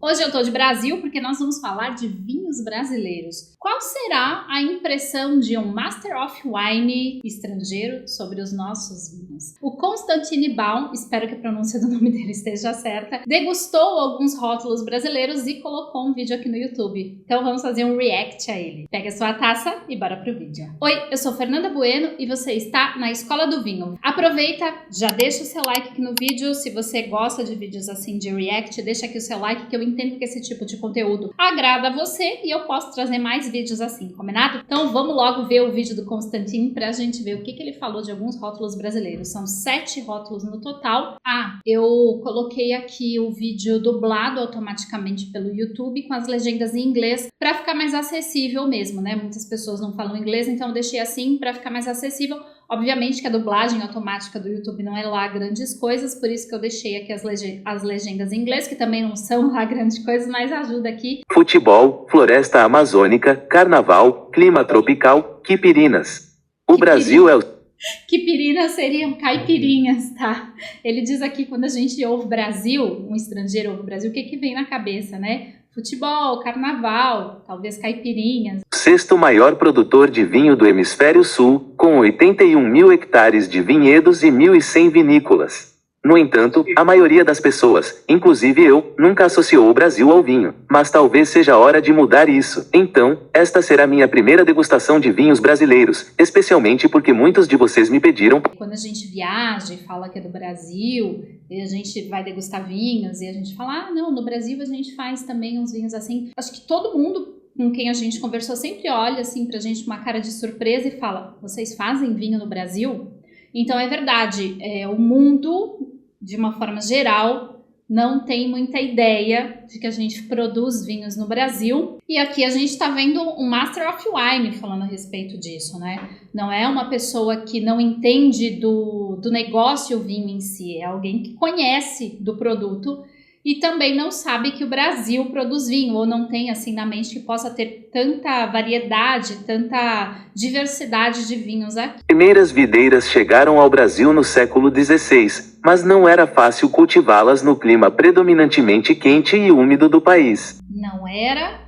Hoje eu tô de Brasil porque nós vamos falar de vinhos brasileiros. Qual será a impressão de um Master of Wine estrangeiro sobre os nossos vinhos? O Constantine Baum, espero que a pronúncia do nome dele esteja certa, degustou alguns rótulos brasileiros e colocou um vídeo aqui no YouTube. Então vamos fazer um react a ele. Pega a sua taça e bora pro vídeo. Oi, eu sou Fernanda Bueno e você está na Escola do Vinho. Aproveita, já deixa o seu like aqui no vídeo. Se você gosta de vídeos assim de react, deixa aqui o seu like que eu entendo que esse tipo de conteúdo agrada a você e eu posso trazer mais vídeos assim, combinado? Então vamos logo ver o vídeo do Constantine pra gente ver o que ele falou de alguns rótulos brasileiros. São 7 rótulos no total. Eu coloquei aqui o vídeo dublado automaticamente pelo YouTube com as legendas em inglês pra ficar mais acessível mesmo, né? Muitas pessoas não falam inglês, então eu deixei assim pra ficar mais acessível. Obviamente que a dublagem automática do YouTube não é lá grandes coisas, por isso que eu deixei aqui as legendas em inglês, que também não são lá grandes coisas, mas ajuda aqui. Futebol, floresta amazônica, carnaval, clima tropical, quipirinas. O Brasil é o... Quipirinas seriam caipirinhas, tá? Ele diz aqui, quando a gente ouve Brasil, um estrangeiro ouve Brasil, o que vem na cabeça, né? Futebol, carnaval, talvez caipirinhas. Sexto maior produtor de vinho do Hemisfério Sul, com 81 mil hectares de vinhedos e 1.100 vinícolas. No entanto, a maioria das pessoas, inclusive eu, nunca associou o Brasil ao vinho, mas talvez seja hora de mudar isso. Então, esta será minha primeira degustação de vinhos brasileiros, especialmente porque muitos de vocês me pediram. Quando a gente viaja e fala que é do Brasil, e a gente vai degustar vinhos, e a gente fala, não, no Brasil a gente faz também uns vinhos assim. Acho que todo mundo com quem a gente conversou sempre olha assim pra gente com uma cara de surpresa e fala, vocês fazem vinho no Brasil? Então é verdade, o mundo, de uma forma geral, não tem muita ideia de que a gente produz vinhos no Brasil. E aqui a gente está vendo um Master of Wine falando a respeito disso, né? Não é uma pessoa que não entende do negócio o vinho em si, é alguém que conhece do produto e também não sabe que o Brasil produz vinho, ou não tem assim na mente que possa ter tanta variedade, tanta diversidade de vinhos aqui. Primeiras videiras chegaram ao Brasil no século XVI, mas não era fácil cultivá-las no clima predominantemente quente e úmido do país. Não era,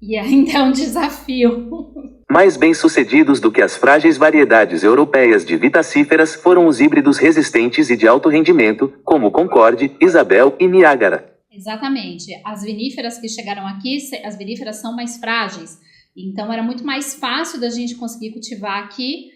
e ainda é um desafio. Mais bem-sucedidos do que as frágeis variedades europeias de vitacíferas foram os híbridos resistentes e de alto rendimento, como Concorde, Isabel e Niágara. Exatamente. As viníferas que chegaram aqui, as viníferas são mais frágeis. Então era muito mais fácil da gente conseguir cultivar aqui,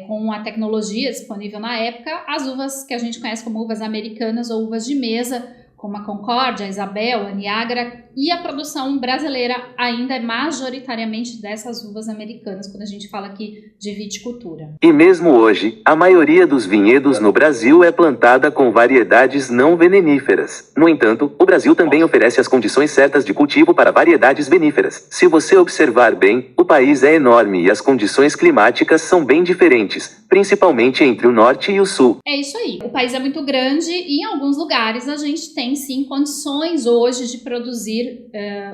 com a tecnologia disponível na época, as uvas que a gente conhece como uvas americanas ou uvas de mesa, como a Concorde, a Isabel, a Niágara, e a produção brasileira ainda é majoritariamente dessas uvas americanas, quando a gente fala aqui de viticultura. E mesmo hoje, a maioria dos vinhedos no Brasil é plantada com variedades não veneníferas. No entanto, o Brasil também oferece as condições certas de cultivo para variedades veníferas. Se você observar bem, o país é enorme e as condições climáticas são bem diferentes, principalmente entre o norte e o sul. É isso aí. O país é muito grande e em alguns lugares a gente tem sim condições hoje de produzir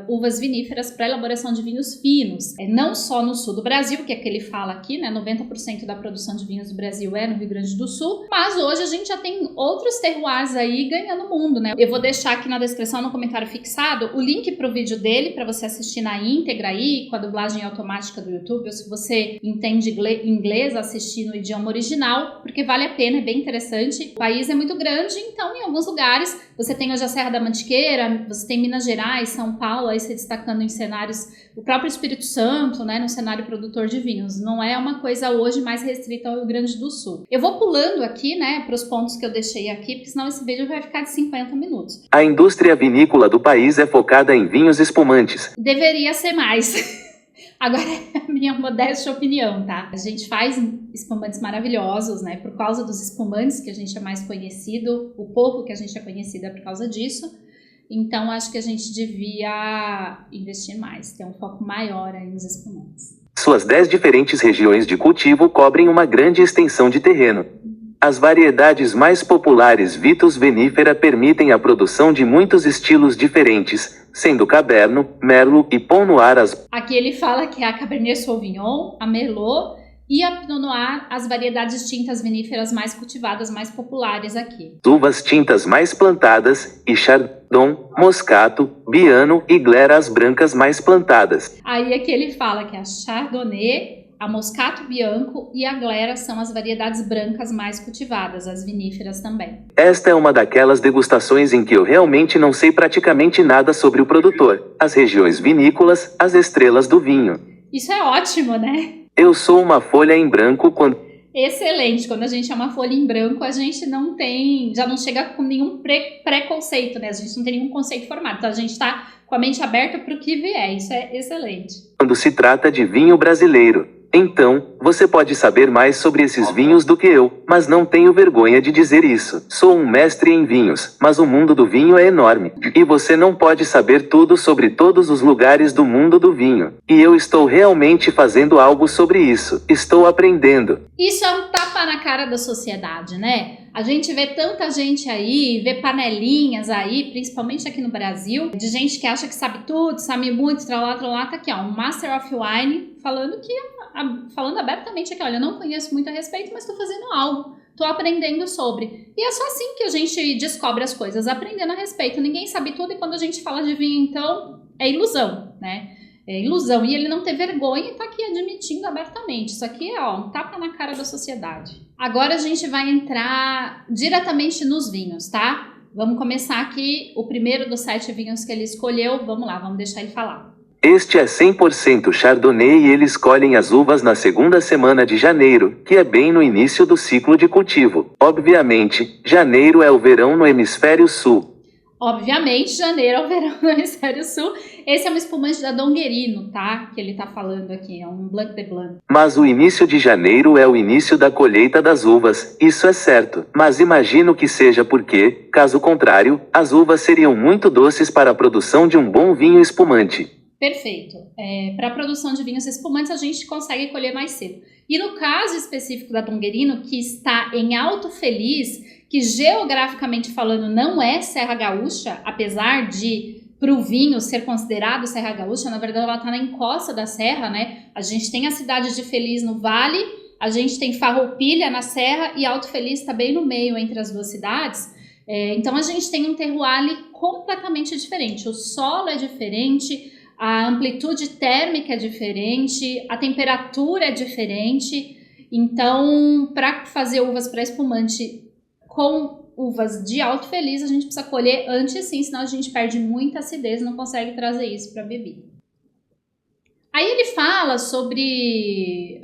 uvas viníferas para elaboração de vinhos finos. Não só no sul do Brasil, que é que ele fala aqui, né? 90% da produção de vinhos do Brasil é no Rio Grande do Sul, mas hoje a gente já tem outros terroirs aí ganhando o mundo, né? Eu vou deixar aqui na descrição, no comentário fixado, o link para o vídeo dele para você assistir na íntegra aí, com a dublagem automática do YouTube, ou se você entende inglês, assistir no idioma original, porque vale a pena, é bem interessante. O país é muito grande, então em alguns lugares você tem hoje a Serra da Mantiqueira, você tem Minas Gerais, São Paulo, aí se destacando em cenários, o próprio Espírito Santo, né, no cenário produtor de vinhos. Não é uma coisa hoje mais restrita ao Rio Grande do Sul. Eu vou pulando aqui, né, para os pontos que eu deixei aqui, porque senão esse vídeo vai ficar de 50 minutos. A indústria vinícola do país é focada em vinhos espumantes. Deveria ser mais. Agora é a minha modesta opinião, tá? A gente faz espumantes maravilhosos, né? Por causa dos espumantes que a gente é mais conhecido, o pouco que a gente é conhecido é por causa disso. Então, acho que a gente devia investir mais, ter um foco maior aí nos espumantes. Suas 10 diferentes regiões de cultivo cobrem uma grande extensão de terreno. As variedades mais populares Vitis vinifera permitem a produção de muitos estilos diferentes, sendo Cabernet, Merlot e Pinot Noir as... Aqui ele fala que é a Cabernet Sauvignon, a Merlot e a Pinot Noir, as variedades tintas viníferas mais cultivadas, mais populares aqui. Uvas tintas mais plantadas e Chardonnay, Moscato, Biano e Glera as brancas mais plantadas. Aí aqui ele fala que a Chardonnay, a Moscato Bianco e a Glera são as variedades brancas mais cultivadas, as viníferas também. Esta é uma daquelas degustações em que eu realmente não sei praticamente nada sobre o produtor, as regiões vinícolas, as estrelas do vinho. Isso é ótimo, né? Eu sou uma folha em branco quando... Excelente, quando a gente é uma folha em branco, a gente não tem, já não chega com nenhum preconceito, né? A gente não tem nenhum conceito formado, então a gente tá com a mente aberta para o que vier, isso é excelente. Quando se trata de vinho brasileiro. Então, você pode saber mais sobre esses vinhos do que eu, mas não tenho vergonha de dizer isso. Sou um mestre em vinhos, mas o mundo do vinho é enorme. E você não pode saber tudo sobre todos os lugares do mundo do vinho. E eu estou realmente fazendo algo sobre isso. Estou aprendendo. Isso é um tapa na cara da sociedade, né? A gente vê tanta gente aí, vê panelinhas aí, principalmente aqui no Brasil, de gente que acha que sabe tudo, sabe muito, tralá, tá aqui, ó, um Master of Wine falando abertamente aqui, olha, eu não conheço muito a respeito, mas tô fazendo algo, tô aprendendo sobre. E é só assim que a gente descobre as coisas, aprendendo a respeito. Ninguém sabe tudo e quando a gente fala de vinho, então, é ilusão, né? É ilusão. E ele não ter vergonha e tá aqui admitindo abertamente. Isso aqui é, ó, um tapa na cara da sociedade. Agora a gente vai entrar diretamente nos vinhos, tá? Vamos começar aqui, o primeiro dos 7 vinhos que ele escolheu. Vamos lá, vamos deixar ele falar. Este é 100% Chardonnay e eles colhem as uvas na segunda semana de janeiro, que é bem no início do ciclo de cultivo. Obviamente, janeiro é o verão no hemisfério sul. Obviamente, janeiro é o verão no hemisfério sul. Esse é um espumante da Donguerino, tá? Que ele tá falando aqui, é um Blanc de Blanc. Mas o início de janeiro é o início da colheita das uvas, isso é certo. Mas imagino que seja porque, caso contrário, as uvas seriam muito doces para a produção de um bom vinho espumante. Perfeito. Para a produção de vinhos espumantes, a gente consegue colher mais cedo. E no caso específico da Donguerino, que está em Alto Feliz, que geograficamente falando não é Serra Gaúcha, apesar de para o vinho ser considerado Serra Gaúcha, na verdade ela está na encosta da serra, né? A gente tem a cidade de Feliz no vale, a gente tem Farroupilha na serra e Alto Feliz está bem no meio entre as duas cidades. Então a gente tem um terroir completamente diferente. O solo é diferente, a amplitude térmica é diferente, a temperatura é diferente. Então, para fazer uvas para espumante com uvas de Alto Feliz, a gente precisa colher antes sim, senão a gente perde muita acidez e não consegue trazer isso para a bebida. Aí ele fala sobre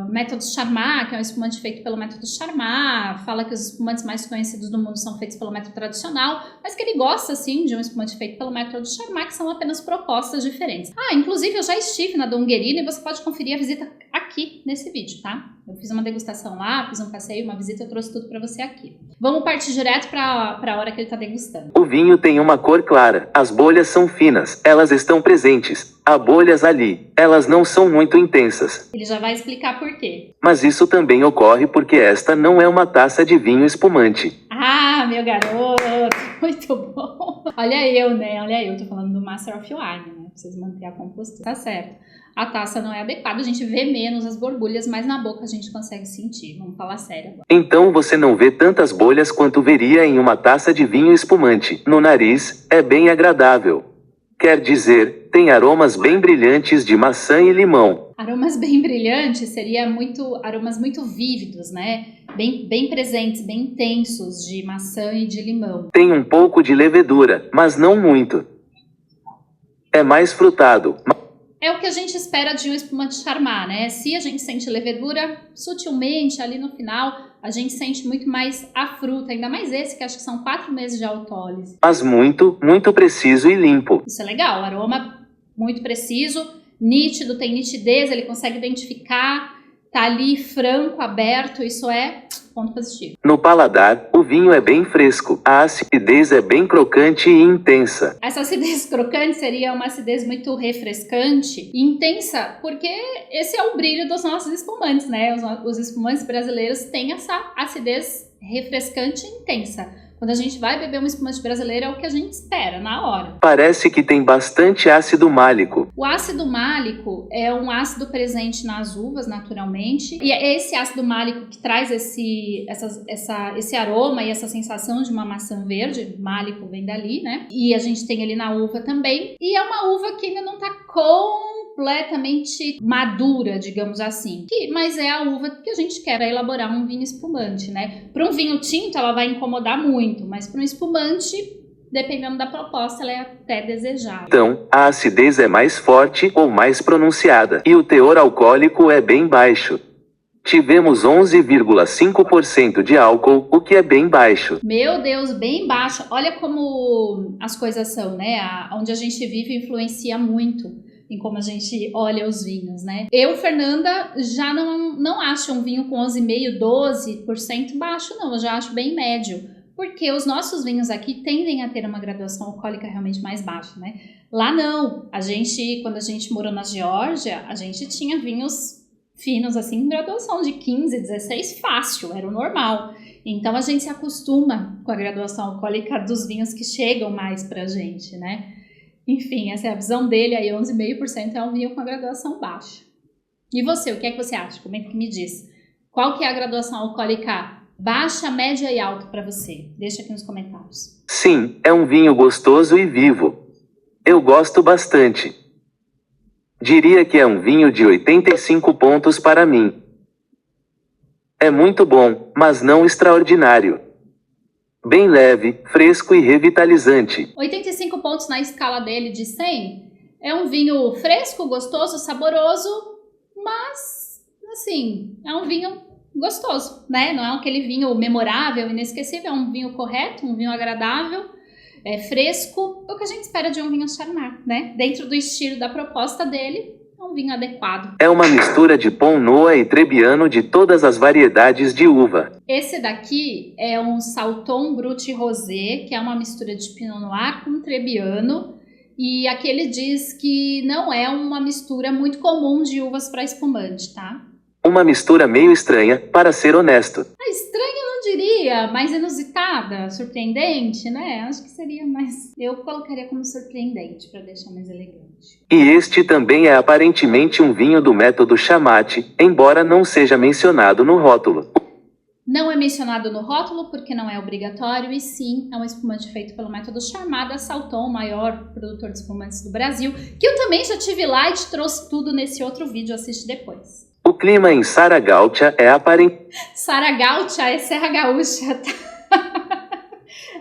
método Charmat, que é um espumante feito pelo método Charmat, fala que os espumantes mais conhecidos do mundo são feitos pelo método tradicional, mas que ele gosta, sim, de um espumante feito pelo método Charmat, que são apenas propostas diferentes. Inclusive eu já estive na Donguerino e você pode conferir a visita aqui nesse vídeo, tá? Eu fiz uma degustação lá, fiz um passeio, uma visita, eu trouxe tudo para você aqui. Vamos partir direto para a hora que ele tá degustando. O vinho tem uma cor clara, as bolhas são finas, elas estão presentes. Há bolhas ali, elas não são muito intensas. Ele já vai explicar por quê. Mas isso também ocorre porque esta não é uma taça de vinho espumante. Ah, meu garoto, muito bom. Olha eu, né? Olha eu, tô falando do Master of Wine, né? Preciso manter a compostura. Tá certo. A taça não é adequada, a gente vê menos as borbulhas, mas na boca a gente consegue sentir. Vamos falar sério agora. Então você não vê tantas bolhas quanto veria em uma taça de vinho espumante. No nariz, é bem agradável. Quer dizer, tem aromas bem brilhantes de maçã e limão. Aromas bem brilhantes seria aromas muito vívidos, né? Bem presentes, bem intensos de maçã e de limão. Tem um pouco de levedura, mas não muito. É mais frutado. É o que a gente espera de um espumante Charmat, né? Se a gente sente levedura, sutilmente ali no final, a gente sente muito mais a fruta, ainda mais esse, que acho que são 4 meses de autólise. Mas muito preciso e limpo. Isso é legal, aroma muito preciso, nítido, tem nitidez, ele consegue identificar, tá ali franco, aberto, isso é ponto positivo. No paladar, o vinho é bem fresco, a acidez é bem crocante e intensa. Essa acidez crocante seria uma acidez muito refrescante e intensa, porque esse é o brilho dos nossos espumantes, né? Os espumantes brasileiros têm essa acidez refrescante e intensa. quando a gente vai beber um espumante brasileiro, é o que a gente espera na hora. Parece que tem bastante ácido málico. O ácido málico é um ácido presente nas uvas, naturalmente, e é esse ácido málico que traz esse aroma e essa sensação de uma maçã verde. Málico vem dali, né? E a gente tem ali na uva também. E é uma uva que ainda não está completamente madura, digamos assim. Mas é a uva que a gente quer para elaborar um vinho espumante, né? Para um vinho tinto, ela vai incomodar muito, mas para um espumante, dependendo da proposta, ela é até desejável. Então, a acidez é mais forte ou mais pronunciada, e o teor alcoólico é bem baixo. Tivemos 11,5% de álcool, o que é bem baixo. Meu Deus, bem baixo. Olha como as coisas são, né? Onde a gente vive influencia muito em como a gente olha os vinhos, né? Eu, Fernanda, já não acho um vinho com 11,5%, 12% baixo, não. Eu já acho bem médio. Porque os nossos vinhos aqui tendem a ter uma graduação alcoólica realmente mais baixa, né? Lá não. Quando a gente morou na Geórgia, a gente tinha vinhos finos, assim, graduação de 15, 16, fácil, era o normal. Então, a gente se acostuma com a graduação alcoólica dos vinhos que chegam mais pra gente, né? Enfim, essa é a visão dele, aí 11,5% é um vinho com a graduação baixa. E você, o que é que você acha? Comenta que me diz. Qual que é a graduação alcoólica baixa, média e alta pra você? Deixa aqui nos comentários. Sim, é um vinho gostoso e vivo. Eu gosto bastante. Diria que é um vinho de 85 pontos para mim. É muito bom, mas não extraordinário. Bem leve, fresco e revitalizante. 85 pontos na escala dele de 100. É um vinho fresco, gostoso, saboroso, mas, assim, é um vinho gostoso, né? Não é aquele vinho memorável, inesquecível, é um vinho correto, um vinho agradável, fresco, o que a gente espera de um vinho Charmat, né? Dentro do estilo da proposta dele, é um vinho adequado. É uma mistura de Pinot Noir e Trebbiano de todas as variedades de uva. Esse daqui é um Salton Brut Rosé, que é uma mistura de Pinot Noir com Trebbiano. E aqui ele diz que não é uma mistura muito comum de uvas para espumante, tá? Uma mistura meio estranha, para ser honesto. Estranha eu não diria, mais inusitada, surpreendente, né? Acho que seria mais... Eu colocaria como surpreendente, para deixar mais elegante. E este também é aparentemente um vinho do método Chamat, embora não seja mencionado no rótulo. Não é mencionado no rótulo porque não é obrigatório, e sim, é um espumante feito pelo método Charmat da Salton, o maior produtor de espumantes do Brasil, que eu também já tive lá e te trouxe tudo nesse outro vídeo, assiste depois. O clima em Saragalcha é aparente... Saragalcha é Serra Gaúcha, tá?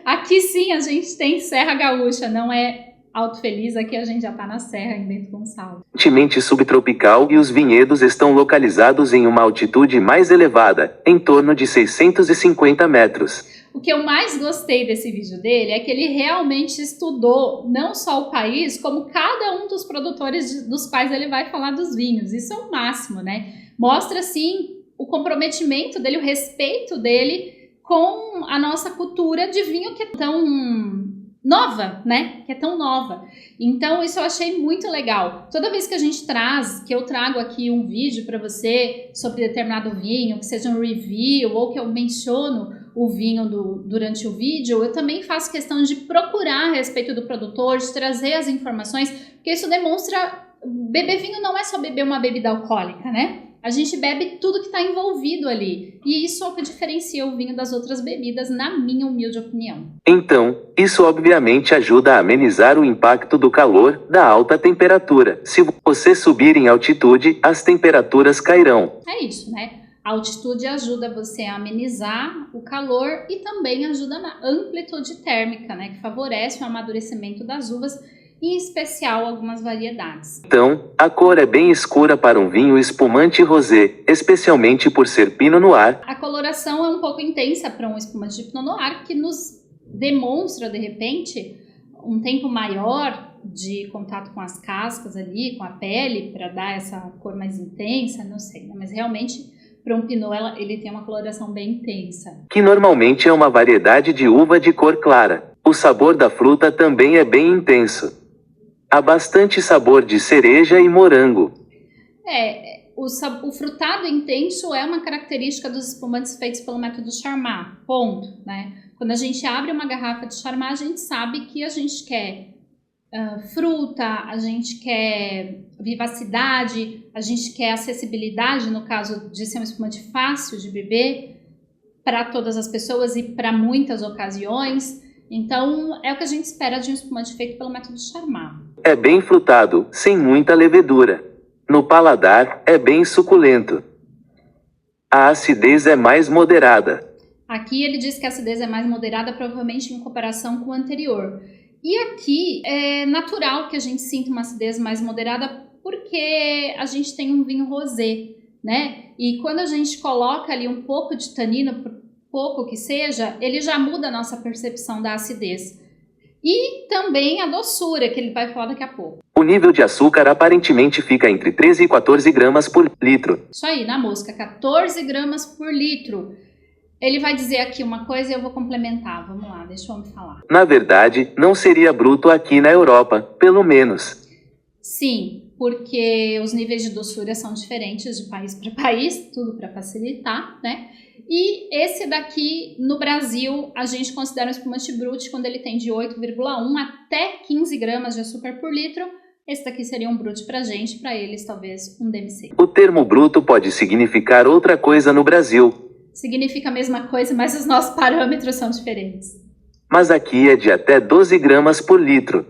Aqui sim a gente tem Serra Gaúcha, não é Alto Feliz, aqui a gente já tá na serra em Bento Gonçalves. Aparentemente subtropical, e os vinhedos estão localizados em uma altitude mais elevada, em torno de 650 metros. O que eu mais gostei desse vídeo dele é que ele realmente estudou não só o país, como cada um dos produtores dos quais ele vai falar dos vinhos. Isso é o máximo, né? Mostra, assim, o comprometimento dele, o respeito dele com a nossa cultura de vinho que é tão nova, né? Que é tão nova. Então, isso eu achei muito legal. Toda vez que a gente que eu trago aqui um vídeo para você sobre determinado vinho, que seja um review ou que eu menciono o vinho durante o vídeo, eu também faço questão de procurar a respeito do produtor, de trazer as informações, porque isso demonstra... Beber vinho não é só beber uma bebida alcoólica, né? A gente bebe tudo que está envolvido ali. E isso é o que diferencia o vinho das outras bebidas, na minha humilde opinião. Então, isso obviamente ajuda a amenizar o impacto do calor, da alta temperatura. Se você subir em altitude, as temperaturas cairão. É isso, né? A altitude ajuda você a amenizar o calor e também ajuda na amplitude térmica, né? Que favorece o amadurecimento das uvas, em especial algumas variedades. Então, a cor é bem escura para um vinho espumante rosé, especialmente por ser Pinot Noir. A coloração é um pouco intensa para um espumante de Pinot Noir, que nos demonstra, de repente, um tempo maior de contato com as cascas ali, com a pele, para dar essa cor mais intensa, não sei, né? Mas realmente, para um Pinot, ele tem uma coloração bem intensa. Que normalmente é uma variedade de uva de cor clara. O sabor da fruta também é bem intenso. Há bastante sabor de cereja e morango. O frutado intenso é uma característica dos espumantes feitos pelo método Charmat, ponto, né? Quando a gente abre uma garrafa de Charmat, a gente sabe que a gente quer fruta, a gente quer vivacidade, a gente quer acessibilidade, no caso de ser um espumante fácil de beber para todas as pessoas e para muitas ocasiões. Então, é o que a gente espera de um espumante feito pelo método Charmat. É bem frutado, sem muita levedura. No paladar, é bem suculento. A acidez é mais moderada. Aqui ele diz que a acidez é mais moderada, provavelmente em comparação com o anterior. E aqui é natural que a gente sinta uma acidez mais moderada porque a gente tem um vinho rosé, né? E quando a gente coloca ali um pouco de tanino, por pouco que seja, ele já muda a nossa percepção da acidez. E também a doçura, que ele vai falar daqui a pouco. O nível de açúcar aparentemente fica entre 13 e 14 gramas por litro. Isso aí, na mosca, 14 gramas por litro. Ele vai dizer aqui uma coisa e eu vou complementar. Vamos lá, deixa o homem falar. Na verdade, não seria bruto aqui na Europa, pelo menos. Sim, porque os níveis de doçura são diferentes de país para país, tudo para facilitar, né? E esse daqui, no Brasil, a gente considera um espumante brut quando ele tem de 8,1 até 15 gramas de açúcar por litro. Esse daqui seria um brut pra gente, para eles talvez um DMC. O termo bruto pode significar outra coisa no Brasil. Significa a mesma coisa, mas os nossos parâmetros são diferentes. Mas aqui é de até 12 gramas por litro.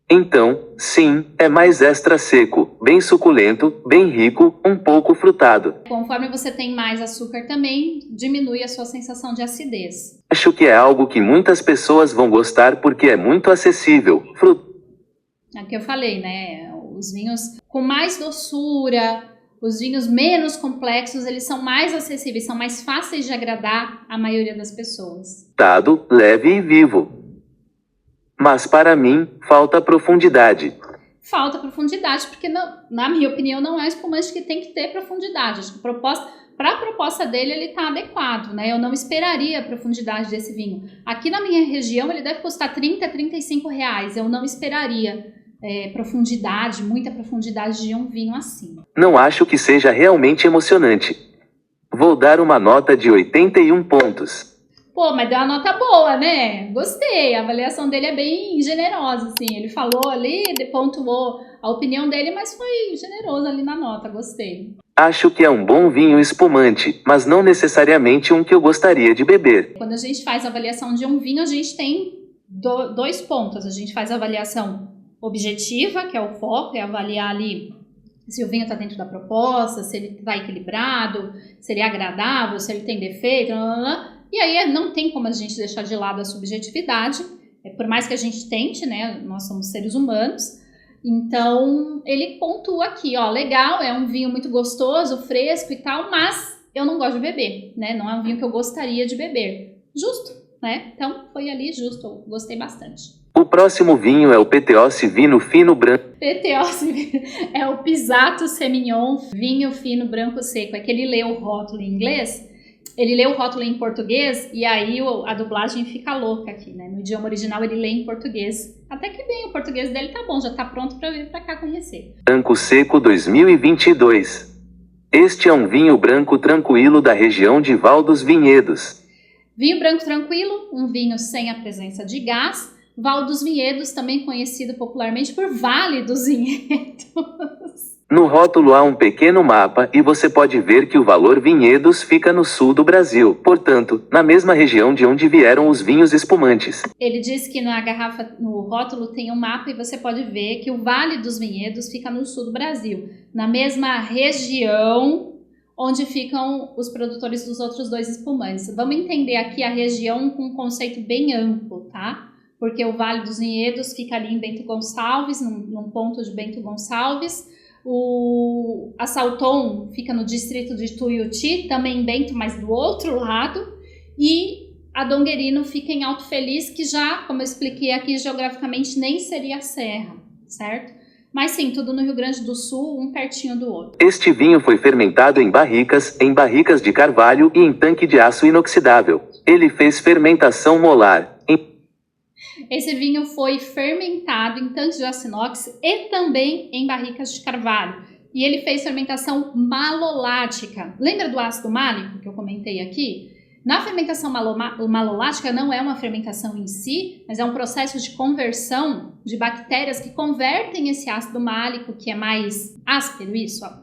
Então, sim, é mais extra seco, bem suculento, bem rico, um pouco frutado. Conforme você tem mais açúcar também, diminui a sua sensação de acidez. Acho que é algo que muitas pessoas vão gostar porque é muito acessível. É o que eu falei, né? Os vinhos com mais doçura, os vinhos menos complexos, eles são mais acessíveis, são mais fáceis de agradar a maioria das pessoas. Frutado, leve e vivo. Mas para mim, falta profundidade. Falta profundidade, porque na minha opinião não é um espumante que tem que ter profundidade. Acho que para a proposta dele ele está adequado, né? Eu não esperaria a profundidade desse vinho. Aqui na minha região ele deve custar 30 a 35 reais. Eu não esperaria profundidade, muita profundidade de um vinho assim. Não acho que seja realmente emocionante. Vou dar uma nota de 81 pontos. Pô, mas deu uma nota boa, né? Gostei, a avaliação dele é bem generosa, assim. Ele falou ali, pontuou a opinião dele, mas foi generoso ali na nota, gostei. Acho que é um bom vinho espumante, mas não necessariamente um que eu gostaria de beber. Quando a gente faz a avaliação de um vinho, a gente tem dois pontos. A gente faz a avaliação objetiva, que é o foco, é avaliar ali se o vinho está dentro da proposta, se ele está equilibrado, se ele é agradável, se ele tem defeito, E aí não tem como a gente deixar de lado a subjetividade, por mais que a gente tente, né? Nós somos seres humanos. Então ele pontua aqui, ó, legal, é um vinho muito gostoso, fresco e tal, mas eu não gosto de beber, né? Não é um vinho que eu gostaria de beber. Justo, né? Então foi ali justo, eu gostei bastante. O próximo vinho é o PTO Vinho Fino Branco. PTO é o Pisato Semignon Vinho Fino Branco Seco. É que ele lê o rótulo em inglês. Ele lê o rótulo em português e aí a dublagem fica louca aqui, né? No idioma original ele lê em português. Até que bem, o português dele tá bom, já tá pronto para vir para cá conhecer. Branco Seco 2022. Este é um vinho branco tranquilo da região de Val dos Vinhedos. Vinho branco tranquilo, um vinho sem a presença de gás. Val dos Vinhedos, também conhecido popularmente por Vale dos Vinhedos. No rótulo há um pequeno mapa e você pode ver que o valor Vinhedos fica no sul do Brasil, portanto, na mesma região de onde vieram os vinhos espumantes. Ele diz que na garrafa, no rótulo tem um mapa e você pode ver que o Vale dos Vinhedos fica no sul do Brasil, na mesma região onde ficam os produtores dos outros dois espumantes. Vamos entender aqui a região com um conceito bem amplo, tá? Porque o Vale dos Vinhedos fica ali em Bento Gonçalves, num ponto de Bento Gonçalves. A Salton fica no distrito de Tuiuti, também em Bento, mas do outro lado. E a Donguerino fica em Alto Feliz, que já, como eu expliquei aqui, geograficamente nem seria a serra, certo? Mas sim, tudo no Rio Grande do Sul, um pertinho do outro. Este vinho foi fermentado em barricas de carvalho e em tanque de aço inoxidável. Ele fez fermentação molar. Esse vinho foi fermentado em tanques de aço inox e também em barricas de carvalho. E ele fez fermentação malolática. Lembra do ácido málico que eu comentei aqui? Na fermentação malolática não é uma fermentação em si, mas é um processo de conversão de bactérias que convertem esse ácido málico, que é mais áspero,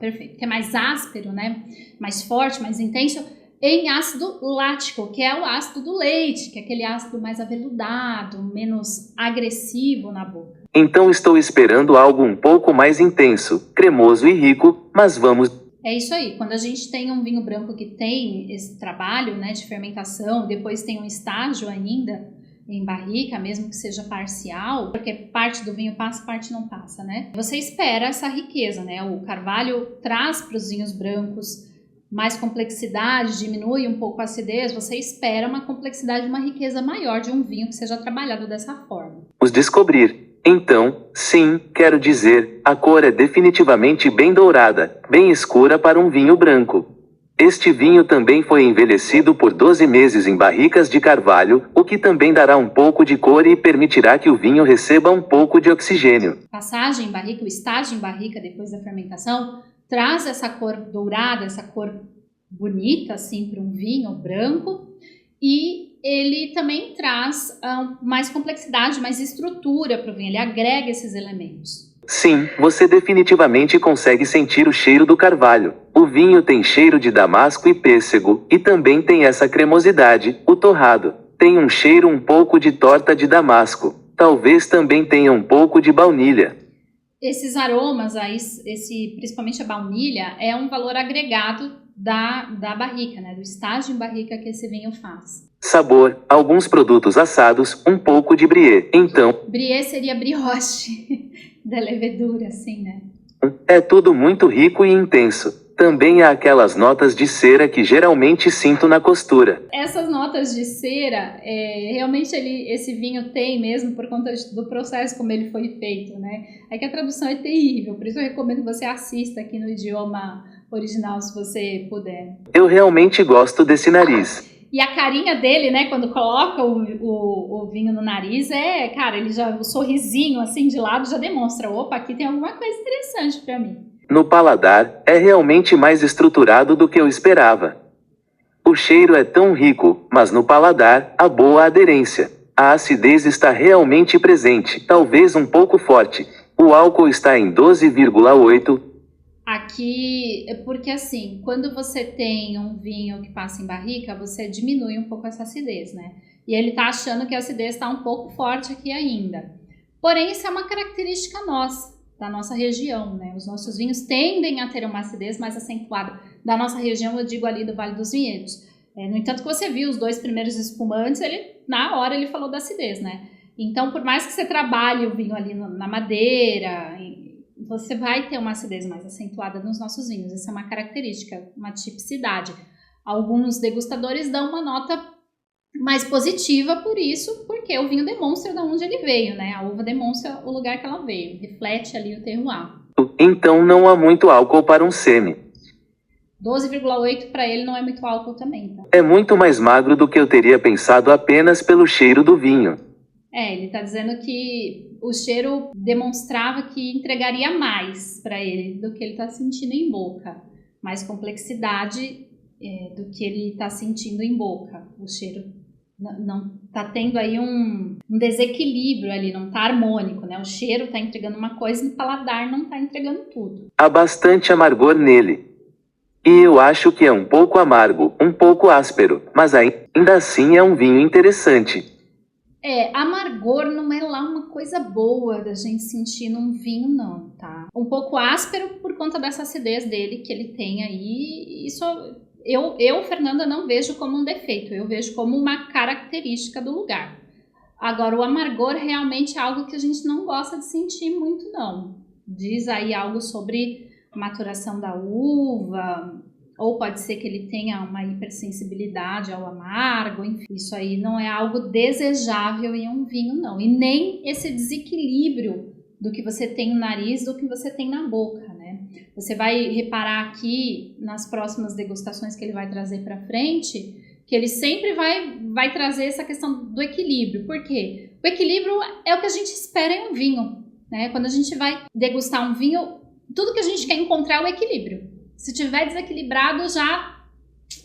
perfeito, que é mais áspero, né? Mais forte, mais intenso, em ácido lático, que é o ácido do leite, que é aquele ácido mais aveludado, menos agressivo na boca. Então estou esperando algo um pouco mais intenso, cremoso e rico, mas vamos... É isso aí, quando a gente tem um vinho branco que tem esse trabalho, né, de fermentação, depois tem um estágio ainda em barrica, mesmo que seja parcial, porque parte do vinho passa, parte não passa, né? Você espera essa riqueza, né? O carvalho traz para os vinhos brancos mais complexidade, diminui um pouco a acidez, você espera uma complexidade, uma riqueza maior de um vinho que seja trabalhado dessa forma. Os descobrir. Então, sim, quero dizer, a cor é definitivamente bem dourada, bem escura para um vinho branco. Este vinho também foi envelhecido por 12 meses em barricas de carvalho, o que também dará um pouco de cor e permitirá que o vinho receba um pouco de oxigênio. Passagem em barrica, o estágio em barrica depois da fermentação, traz essa cor dourada, essa cor bonita assim para um vinho branco, e ele também traz mais complexidade, mais estrutura para o vinho, ele agrega esses elementos. Sim, você definitivamente consegue sentir o cheiro do carvalho. O vinho tem cheiro de damasco e pêssego, e também tem essa cremosidade, o torrado. Tem um cheiro um pouco de torta de damasco. Talvez também tenha um pouco de baunilha. Esses aromas, principalmente a baunilha, é um valor agregado da barrica, né? Do estágio em barrica que esse vinho faz. Sabor, alguns produtos assados, um pouco de brie. Então, brie seria brioche da levedura, assim, né? É tudo muito rico e intenso. Também há aquelas notas de cera que geralmente sinto na costura. Essas notas de cera, realmente esse vinho tem mesmo por conta do processo como ele foi feito, né? É que a tradução é terrível, por isso eu recomendo que você assista aqui no idioma original, se você puder. Eu realmente gosto desse nariz. E a carinha dele, né, quando coloca o vinho no nariz, cara, o sorrisinho assim de lado já demonstra, opa, aqui tem alguma coisa interessante pra mim. No paladar, é realmente mais estruturado do que eu esperava. O cheiro é tão rico, mas no paladar, há boa aderência. A acidez está realmente presente, talvez um pouco forte. O álcool está em 12,8. Aqui, porque assim, quando você tem um vinho que passa em barrica, você diminui um pouco essa acidez, né? E ele tá achando que a acidez está um pouco forte aqui ainda. Porém, isso é uma característica nossa, da nossa região, né? Os nossos vinhos tendem a ter uma acidez mais acentuada. Da nossa região, eu digo ali do Vale dos Vinhedos. No entanto, que você viu os 2 primeiros espumantes, na hora ele falou da acidez, né? Então, por mais que você trabalhe o vinho ali na madeira, você vai ter uma acidez mais acentuada nos nossos vinhos. Essa é uma característica, uma tipicidade. Alguns degustadores dão uma nota mais positiva por isso, porque o vinho demonstra de onde ele veio, né? A uva demonstra o lugar que ela veio, reflete ali o terroir. Então não há muito álcool para um semi. 12,8 para ele não é muito álcool também, tá? É muito mais magro do que eu teria pensado apenas pelo cheiro do vinho. Ele tá dizendo que o cheiro demonstrava que entregaria mais para ele do que ele tá sentindo em boca. Mais complexidade do que ele tá sentindo em boca. O cheiro não tá tendo aí um desequilíbrio ali, não tá harmônico, né? O cheiro tá entregando uma coisa e o paladar não tá entregando tudo. Há bastante amargor nele. E eu acho que é um pouco amargo, um pouco áspero, mas ainda assim é um vinho interessante. Amargor não é lá uma coisa boa da gente sentir num vinho, não, tá? Um pouco áspero por conta dessa acidez dele que ele tem aí. Isso eu, Fernanda, não vejo como um defeito, eu vejo como uma característica do lugar. Agora, o amargor realmente é algo que a gente não gosta de sentir muito, não. Diz aí algo sobre maturação da uva, ou pode ser que ele tenha uma hipersensibilidade ao amargo, enfim. Isso aí não é algo desejável em um vinho, não. E nem esse desequilíbrio do que você tem no nariz, do que você tem na boca, né? Você vai reparar aqui, nas próximas degustações que ele vai trazer para frente, que ele sempre vai trazer essa questão do equilíbrio. Por quê? O equilíbrio é o que a gente espera em um vinho, né? Quando a gente vai degustar um vinho, tudo que a gente quer encontrar é o equilíbrio. Se tiver desequilibrado, já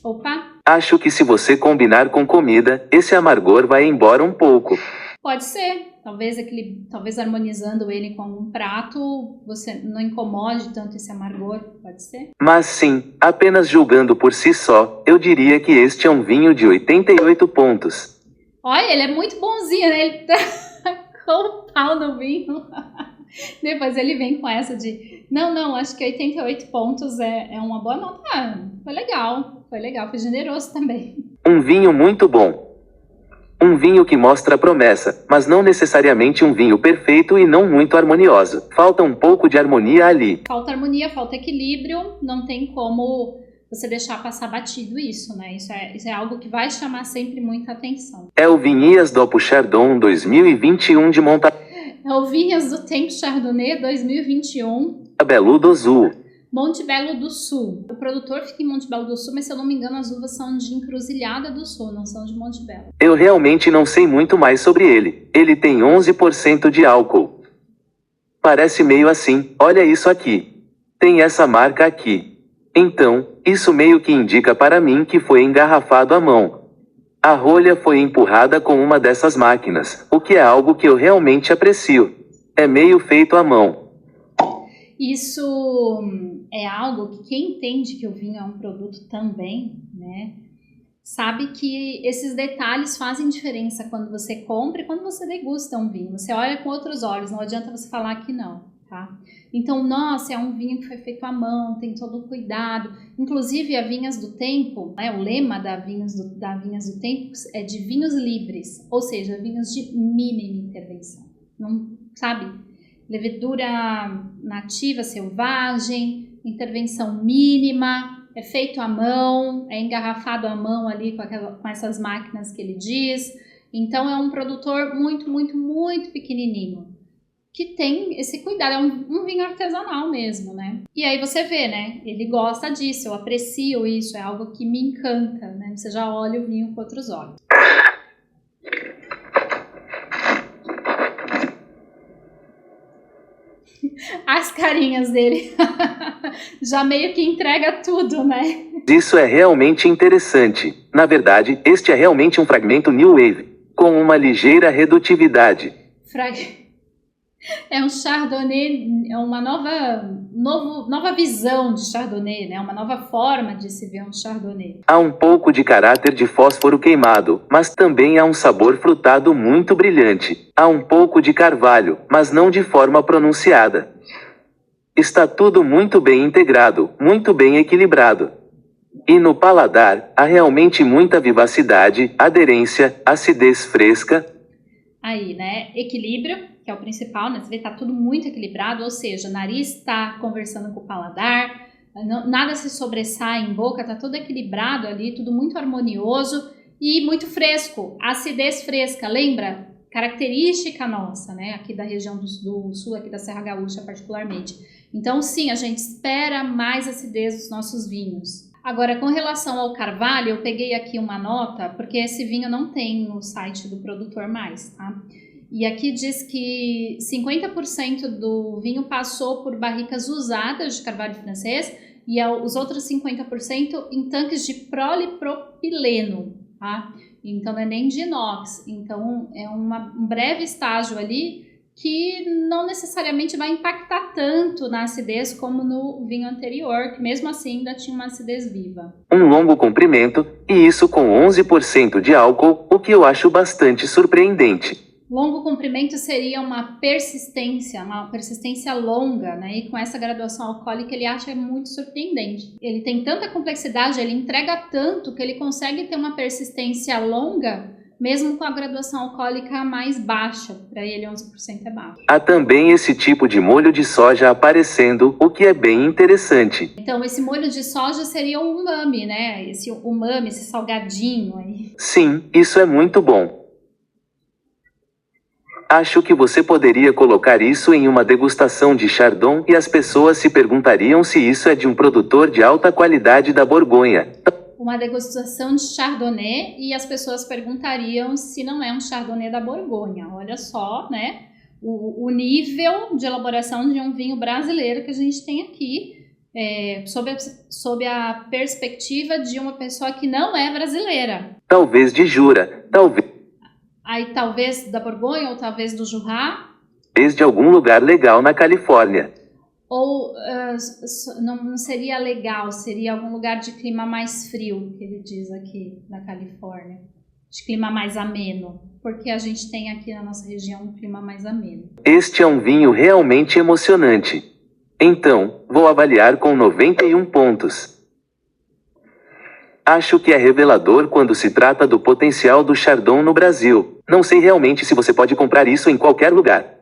Opa, Acho que se você combinar com comida, esse amargor vai embora um pouco. pode ser. Talvez harmonizando ele com algum prato, você não incomode tanto esse amargor, pode ser? Mas sim, apenas julgando por si só, eu diria que este é um vinho de 88 pontos. Olha, ele é muito bonzinho, né? Ele tá com o pau no vinho. Depois ele vem com essa de... Não, acho que 88 pontos é uma boa nota. Ah, foi legal, foi generoso também. Um vinho muito bom. Um vinho que mostra promessa, mas não necessariamente um vinho perfeito e não muito harmonioso. Falta um pouco de harmonia ali. Falta harmonia, falta equilíbrio, não tem como você deixar passar batido isso, né? Isso é algo que vai chamar sempre muita atenção. É o Vinhas do Chardon 2021 de É o Vinhas do Tempo Chardonnay 2021, Montebello do Sul. Montebello do Sul. O produtor fica em Montebello do Sul, mas se eu não me engano as uvas são de Encruzilhada do Sul, não são de Montebello. Eu realmente não sei muito mais sobre ele. Ele tem 11% de álcool. Parece meio assim, olha isso aqui. Tem essa marca aqui. Então, isso meio que indica para mim que foi engarrafado à mão. A rolha foi empurrada com uma dessas máquinas, o que é algo que eu realmente aprecio. É meio feito à mão. Isso é algo que quem entende que o vinho é um produto também, né, sabe que esses detalhes fazem diferença quando você compra e quando você degusta um vinho. Você olha com outros olhos, não adianta você falar que não, tá? Então, nossa, é um vinho que foi feito à mão, tem todo o cuidado. Inclusive, a Vinhas do Tempo, né, o lema da Vinhas do Tempo é de vinhos livres, ou seja, vinhos de mínima intervenção. Não, sabe? Levedura nativa, selvagem, intervenção mínima, é feito à mão, é engarrafado à mão ali com essas máquinas que ele diz. Então é um produtor muito, muito, muito pequenininho, que tem esse cuidado, é um vinho artesanal mesmo, né? E aí você vê, né? Ele gosta disso, eu aprecio isso, é algo que me encanta, né? Você já olha o vinho com outros olhos. As carinhas dele já meio que entrega tudo, né? Isso é realmente interessante. Na verdade, este é realmente um fragmento New Wave, com uma ligeira redutividade. É um Chardonnay, é uma nova visão de Chardonnay, né? Uma nova forma de se ver um Chardonnay. Há um pouco de caráter de fósforo queimado, mas também há um sabor frutado muito brilhante. Há um pouco de carvalho, mas não de forma pronunciada. Está tudo muito bem integrado, muito bem equilibrado. E no paladar, há realmente muita vivacidade, aderência, acidez fresca. Aí, né? Equilíbrio, que é o principal, né? Você vê, tá tudo muito equilibrado, ou seja, o nariz está conversando com o paladar, nada se sobressai em boca, tá tudo equilibrado ali, tudo muito harmonioso e muito fresco, acidez fresca, lembra? Característica nossa, né? Aqui da região do sul, aqui da Serra Gaúcha particularmente. Então, sim, a gente espera mais acidez dos nossos vinhos. Agora, com relação ao carvalho, eu peguei aqui uma nota, porque esse vinho não tem no site do produtor mais, tá? E aqui diz que 50% do vinho passou por barricas usadas de carvalho francês e os outros 50% em tanques de polipropileno, tá? Então não é nem de inox, então é um breve estágio ali que não necessariamente vai impactar tanto na acidez como no vinho anterior, que mesmo assim ainda tinha uma acidez viva. Um longo comprimento, e isso com 11% de álcool, o que eu acho bastante surpreendente. Longo comprimento seria uma persistência longa, né? E com essa graduação alcoólica ele acha muito surpreendente. Ele tem tanta complexidade, ele entrega tanto que ele consegue ter uma persistência longa mesmo com a graduação alcoólica mais baixa. Para ele 11% é baixo. Há também esse tipo de molho de soja aparecendo, o que é bem interessante. Então esse molho de soja seria o umami, né? Esse umami, esse salgadinho aí. Sim, isso é muito bom. Acho que você poderia colocar isso em uma degustação de Chardon e as pessoas se perguntariam se isso é de um produtor de alta qualidade da Borgonha. Uma degustação de Chardonnay e as pessoas perguntariam se não é um Chardonnay da Borgonha. Olha só, né? O nível de elaboração de um vinho brasileiro que a gente tem aqui. sob a perspectiva de uma pessoa que não é brasileira. Talvez de Jura, Aí talvez da Borgonha ou talvez do Jurá. talvez de algum lugar legal na Califórnia. Ou não seria legal, seria algum lugar de clima mais frio, que ele diz aqui na Califórnia. De clima mais ameno, porque a gente tem aqui na nossa região um clima mais ameno. Este é um vinho realmente emocionante. Então, vou avaliar com 91 pontos. Acho que é revelador quando se trata do potencial do Chardonnay no Brasil. Não sei realmente se você pode comprar isso em qualquer lugar.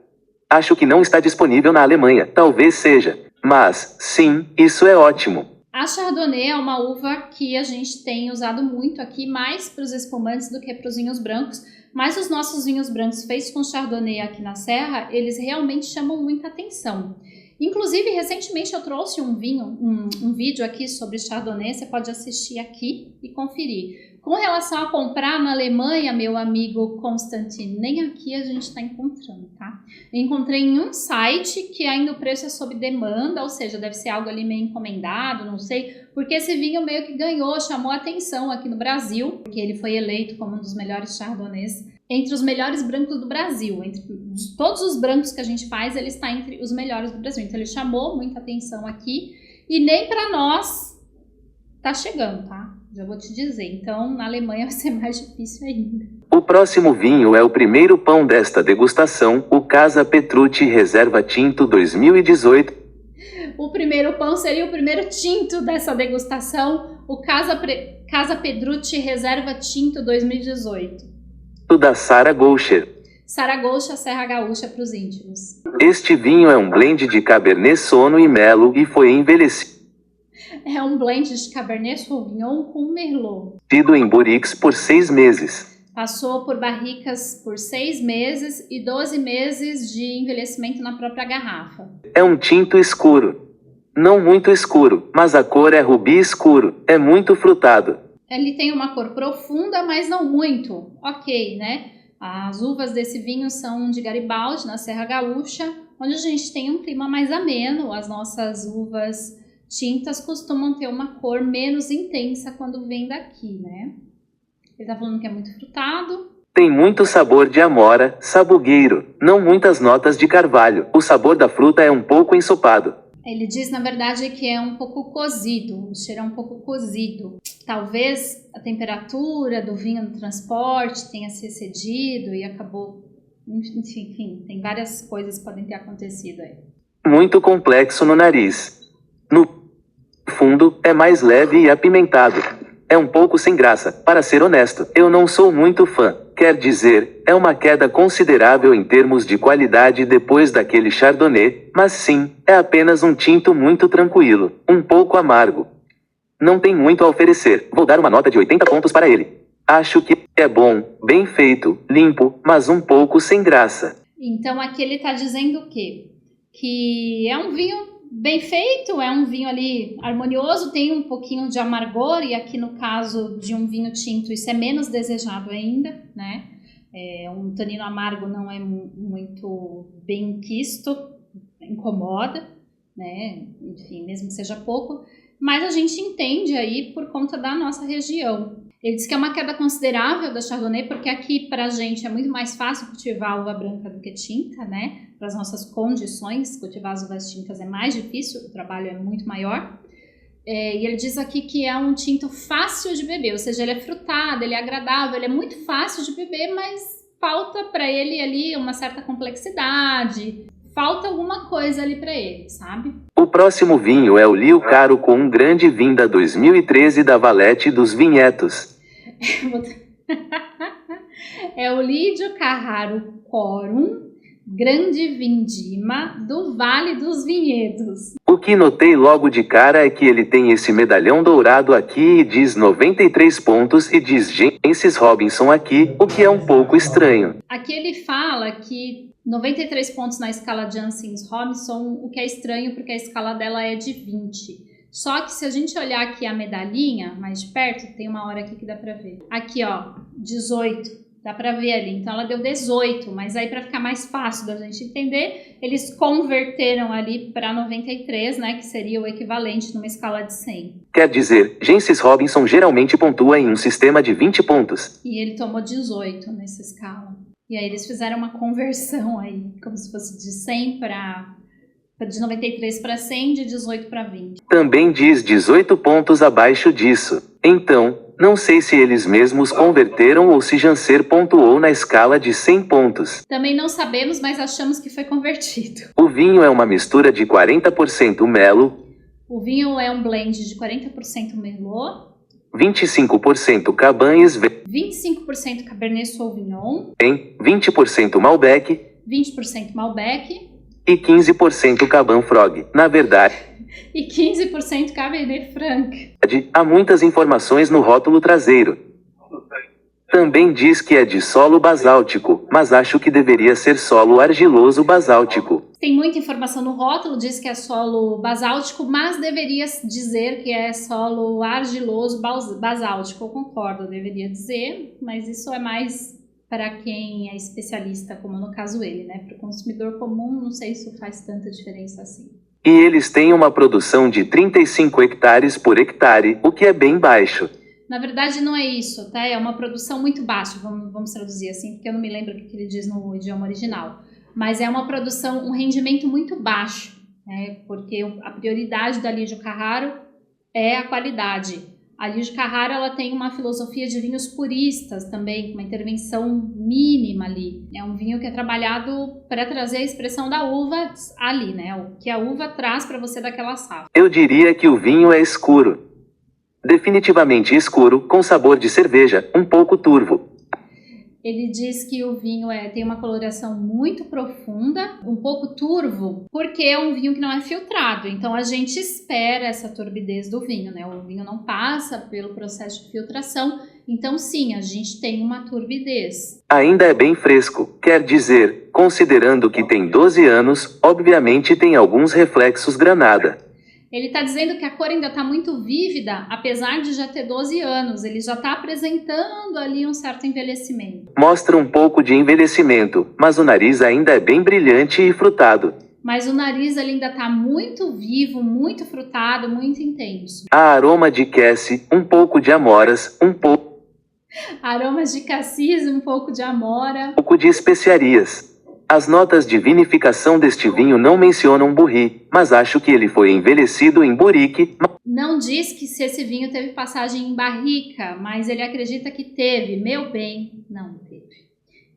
Acho que não está disponível na Alemanha, talvez seja. Mas, sim, isso é ótimo. A Chardonnay é uma uva que a gente tem usado muito aqui, mais para os espumantes do que para os vinhos brancos. Mas os nossos vinhos brancos feitos com Chardonnay aqui na Serra, eles realmente chamam muita atenção. Inclusive, recentemente eu trouxe um vídeo aqui sobre Chardonnay, você pode assistir aqui e conferir. Com relação a comprar na Alemanha, meu amigo Constantin, nem aqui a gente está encontrando, tá? Eu encontrei em um site que ainda o preço é sob demanda, ou seja, deve ser algo ali meio encomendado, não sei, porque esse vinho meio que chamou atenção aqui no Brasil, porque ele foi eleito como um dos melhores Chardonnays, entre os melhores brancos do Brasil. Entre todos os brancos que a gente faz, ele está entre os melhores do Brasil. Então ele chamou muita atenção aqui e nem para nós tá chegando, tá? Já vou te dizer. Então na Alemanha vai ser mais difícil ainda. O próximo vinho é o primeiro pão desta degustação, o Casa Petrucci Reserva Tinto 2018. O primeiro pão seria o primeiro tinto dessa degustação, o Casa Petrucci Reserva Tinto 2018. Da Sarah Goucher. Sarah Goucher, Serra Gaúcha para os íntimos. Este vinho é um blend de Cabernet Sauvignon e Merlot e foi envelhecido É um blend de Cabernet Sauvignon com Merlot. em barricas por 6 meses. Passou por barricas por 6 meses e 12 meses de envelhecimento na própria garrafa. É um tinto escuro. Não muito escuro, mas a cor é rubi escuro. É muito frutado. Ele tem uma cor profunda, mas não muito. Ok, né? As uvas desse vinho são de Garibaldi, na Serra Gaúcha, onde a gente tem um clima mais ameno. As nossas uvas tintas costumam ter uma cor menos intensa quando vem daqui, né? Ele tá falando que é muito frutado. Tem muito sabor de amora, sabugueiro, não muitas notas de carvalho. O sabor da fruta é um pouco ensopado. Ele diz, na verdade, que é um pouco cozido, o cheiro é um pouco cozido. Talvez a temperatura do vinho no transporte tenha se excedido e acabou... Enfim, tem várias coisas que podem ter acontecido aí. Muito complexo no nariz. No fundo, é mais leve e apimentado. É um pouco sem graça, para ser honesto. Eu não sou muito fã. Quer dizer, é uma queda considerável em termos de qualidade depois daquele Chardonnay, mas sim, é apenas um tinto muito tranquilo, um pouco amargo. Não tem muito a oferecer, vou dar uma nota de 80 pontos para ele. Acho que é bom, bem feito, limpo, mas um pouco sem graça. Então aqui ele está dizendo o quê? Que é um vinho bem feito, é um vinho ali harmonioso, tem um pouquinho de amargor, e aqui no caso de um vinho tinto isso é menos desejado ainda, né? Um tanino amargo não é muito bem quisto, incomoda, né? Enfim, mesmo que seja pouco, mas a gente entende aí por conta da nossa região. Ele diz que é uma queda considerável da Chardonnay, porque aqui pra gente é muito mais fácil cultivar uva branca do que tinta, né? Para as nossas condições, cultivar as uvas tintas é mais difícil, o trabalho é muito maior. E ele diz aqui que é um tinto fácil de beber, ou seja, ele é frutado, ele é agradável, ele é muito fácil de beber, mas falta para ele ali uma certa complexidade, falta alguma coisa ali para ele, sabe? O próximo vinho é o Liu Caro com um grande vinda 2013 da Valete dos Vinhetos. É o Lídio Carraro Quorum, Grande Vindima do Vale dos Vinhedos. O que notei logo de cara é que ele tem esse medalhão dourado aqui e diz 93 pontos e diz Jancis Robinson aqui, o que é um pouco estranho. Aqui ele fala que 93 pontos na escala Jancis Robinson, o que é estranho porque a escala dela é de 20. Só que se a gente olhar aqui a medalhinha mais de perto, tem uma hora aqui que dá pra ver. Aqui ó, 18. Dá para ver ali. Então ela deu 18, mas aí para ficar mais fácil da gente entender, eles converteram ali para 93, né, que seria o equivalente numa escala de 100. Quer dizer, Jancis Robinson geralmente pontua em um sistema de 20 pontos. E ele tomou 18 nessa escala. E aí eles fizeram uma conversão aí, como se fosse de 100 para... de 93 para 100, de 18 para 20. Também diz 18 pontos abaixo disso. Então, não sei se eles mesmos converteram ou se Jancer pontuou na escala de 100 pontos. Também não sabemos, mas achamos que foi convertido. O vinho é uma mistura de 40% melo, O vinho é um blend de 40% Merlot, 25% Cabernet 25% Cabernet Sauvignon, 20% Malbec 20% Malbec e 15% Cabernet Frog. Na verdade, e 15% Cabernet Franc. há muitas informações no rótulo traseiro. Também diz que é de solo basáltico, mas acho que deveria ser solo argiloso basáltico. Tem muita informação no rótulo, diz que é solo basáltico, mas deveria dizer que é solo argiloso basáltico. Eu concordo, deveria dizer, mas isso é mais para quem é especialista, como no caso ele, né? Para o consumidor comum, não sei se isso faz tanta diferença assim. E eles têm uma produção de 35 hectares por hectare, o que é bem baixo. Na verdade, não é isso, tá? É uma produção muito baixa, vamos traduzir assim, porque eu não me lembro o que ele diz no idioma original. Mas é uma produção, um rendimento muito baixo, né? Porque a prioridade da Lídio Carraro é a qualidade. A Lídio Carraro, ela tem uma filosofia de vinhos puristas também, com uma intervenção mínima ali. É um vinho que é trabalhado para trazer a expressão da uva ali, né? O que a uva traz para você daquela safra. Eu diria que o vinho é escuro. Definitivamente escuro, com sabor de cerveja, um pouco turvo. Ele diz que o vinho tem uma coloração muito profunda, um pouco turvo, porque é um vinho que não é filtrado. Então a gente espera essa turbidez do vinho, né? O vinho não passa pelo processo de filtração, então sim, a gente tem uma turbidez. Ainda é bem fresco, quer dizer, considerando que tem 12 anos, obviamente tem alguns reflexos granada. Ele está dizendo que a cor ainda está muito vívida, apesar de já ter 12 anos. Ele já está apresentando ali um certo envelhecimento. Mostra um pouco de envelhecimento, mas o nariz ainda é bem brilhante e frutado. Mas o nariz ele ainda está muito vivo, muito frutado, muito intenso. Há aroma de cassie, um pouco de amoras, um Aromas de cassis, um pouco de amora. pouco de especiarias. As notas de vinificação deste vinho não mencionam burri, mas acho que ele foi envelhecido em burique. Não diz que se esse vinho teve passagem em barrica, mas ele acredita que teve. Meu bem, não teve.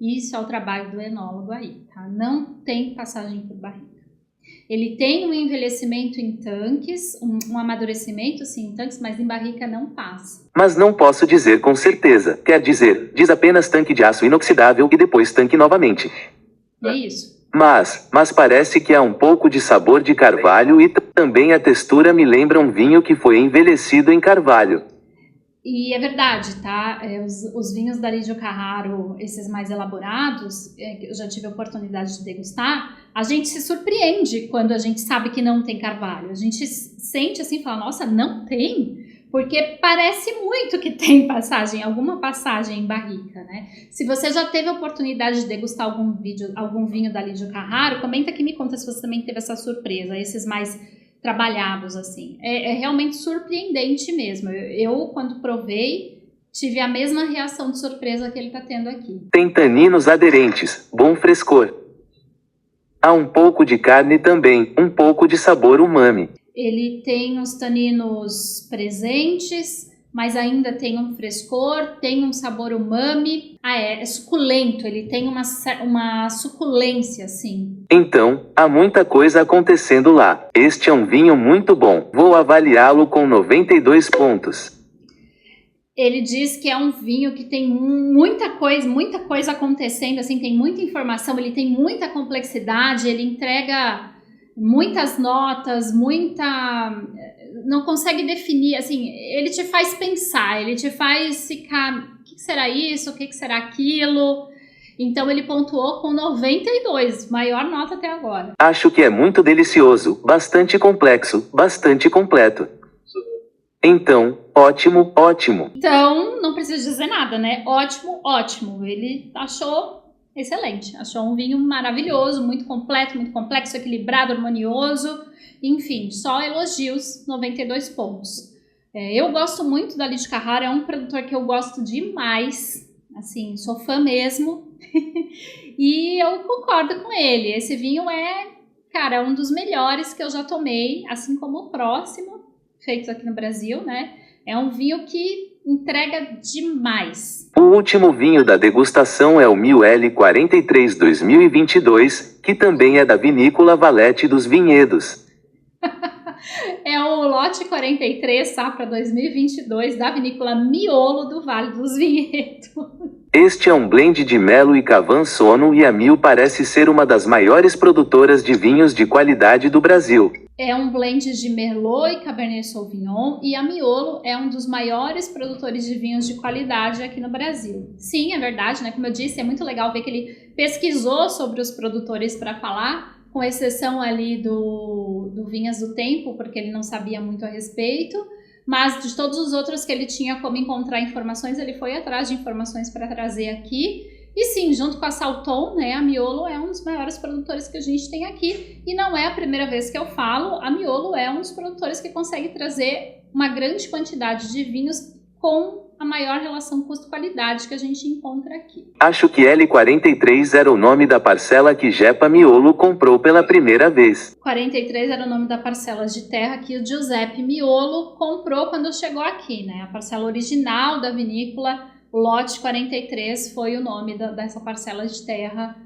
Isso é o trabalho do enólogo aí, tá? Não tem passagem por barrica. Ele tem um envelhecimento em tanques, um amadurecimento sim em tanques, mas em barrica não passa. Mas não posso dizer com certeza. Quer dizer, diz apenas tanque de aço inoxidável e depois tanque novamente. É isso. Mas parece que há um pouco de sabor de carvalho e também a textura me lembra um vinho que foi envelhecido em carvalho. E é verdade, tá? Os vinhos da Lídio Carraro, esses mais elaborados, eu já tive a oportunidade de degustar, a gente se surpreende quando a gente sabe que não tem carvalho. A gente sente assim, fala, nossa, não tem? Porque parece muito que tem alguma passagem em barrica, né? Se você já teve a oportunidade de degustar algum vinho da Lídio Carraro, comenta aqui e me conta se você também teve essa surpresa, esses mais trabalhados, assim. É realmente surpreendente mesmo. Eu, quando provei, tive a mesma reação de surpresa que ele está tendo aqui. Tem taninos aderentes, bom frescor. Há um pouco de carne também, um pouco de sabor umami. Ele tem os taninos presentes, mas ainda tem um frescor, tem um sabor umami. É suculento, ele tem uma suculência, assim. Então, há muita coisa acontecendo lá. Este é um vinho muito bom. Vou avaliá-lo com 92 pontos. Ele diz que é um vinho que tem muita coisa acontecendo, assim, tem muita informação, ele tem muita complexidade, ele entrega muitas notas, não consegue definir, assim, ele te faz pensar, ele te faz ficar, o que será isso, o que será aquilo? Então ele pontuou com 92, maior nota até agora. Acho que é muito delicioso, bastante complexo, bastante completo. Então, ótimo, ótimo. Então, não preciso dizer nada, né? Ótimo, ótimo. Ele achou excelente. Achou um vinho maravilhoso, muito completo, muito complexo, equilibrado, harmonioso. Enfim, só elogios, 92 pontos. Eu gosto muito da Lídio Carrara, é um produtor que eu gosto demais. Assim, sou fã mesmo. E eu concordo com ele. Esse vinho cara, um dos melhores que eu já tomei, assim como o próximo, feito aqui no Brasil, né? É um vinho que entrega demais. O último vinho da degustação é o Mil L43 2022, que também é da vinícola Valete dos Vinhedos. É o lote 43, safra 2022, da vinícola Miolo do Vale dos Vinhedos. Este é um blend de Melo e Cavan Sono e a Mil parece ser uma das maiores produtoras de vinhos de qualidade do Brasil. É um blend de Merlot e Cabernet Sauvignon e a Miolo é um dos maiores produtores de vinhos de qualidade aqui no Brasil. Sim, é verdade, né? Como eu disse, é muito legal ver que ele pesquisou sobre os produtores para falar, com exceção ali do Vinhas do Tempo, porque ele não sabia muito a respeito. Mas de todos os outros que ele tinha como encontrar informações, ele foi atrás de informações para trazer aqui. E sim, junto com a Salton, né, a Miolo é um dos maiores produtores que a gente tem aqui. E não é a primeira vez que eu falo, a Miolo é um dos produtores que consegue trazer uma grande quantidade de vinhos com a maior relação custo-qualidade que a gente encontra aqui. Acho que L43 era o nome da parcela que Jepa Miolo comprou pela primeira vez. 43 era o nome da parcela de terra que o Giuseppe Miolo comprou quando chegou aqui, né? A parcela original da vinícola, lote 43, foi o nome dessa parcela de terra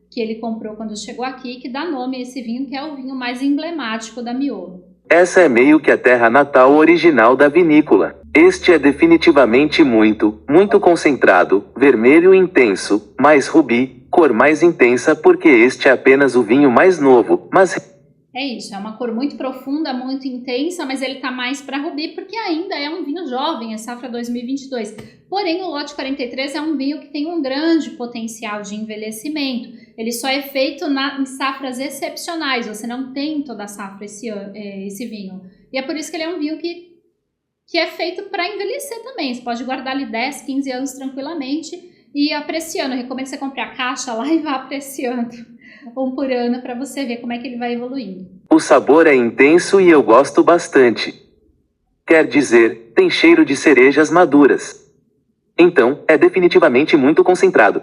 que ele comprou quando chegou aqui, que dá nome a esse vinho, que é o vinho mais emblemático da Miolo. Essa é meio que a terra natal original da vinícola. Este é definitivamente muito, muito concentrado, vermelho intenso, mais rubi, cor mais intensa porque este é apenas o vinho mais novo, mas... É isso, é uma cor muito profunda, muito intensa, mas ele tá mais para rubi porque ainda é um vinho jovem, é safra 2022. Porém, o lote 43 é um vinho que tem um grande potencial de envelhecimento. Ele só é feito em safras excepcionais, você não tem toda a safra esse vinho. E é por isso que ele é um vinho que é feito para envelhecer também. Você pode guardar ali 10, 15 anos tranquilamente e ir apreciando. Eu recomendo você comprar a caixa lá e vá apreciando um por ano para você ver como é que ele vai evoluindo. O sabor é intenso e eu gosto bastante. Quer dizer, tem cheiro de cerejas maduras. Então, é definitivamente muito concentrado.